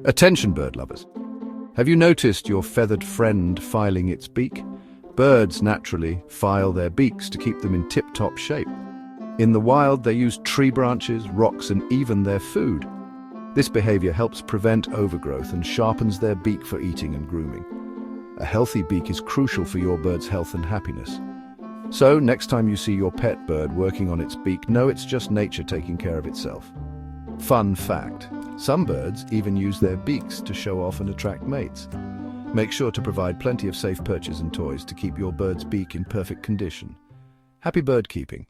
Attention, bird lovers. Have you noticed your feathered friend filing its beak? Birds naturally file their beaks to keep them in tip-top shape. In the wild, they use tree branches, rocks, and even their food. This behavior helps prevent overgrowth and sharpens their beak for eating and grooming. A healthy beak is crucial for your bird's health and happiness. So, next time you see your pet bird working on its beak, know it's just nature taking care of itself. Fun fact: some birds even use their beaks to show off and attract mates. Make sure to provide plenty of safe perches and toys to keep your bird's beak in perfect condition. Happy bird keeping!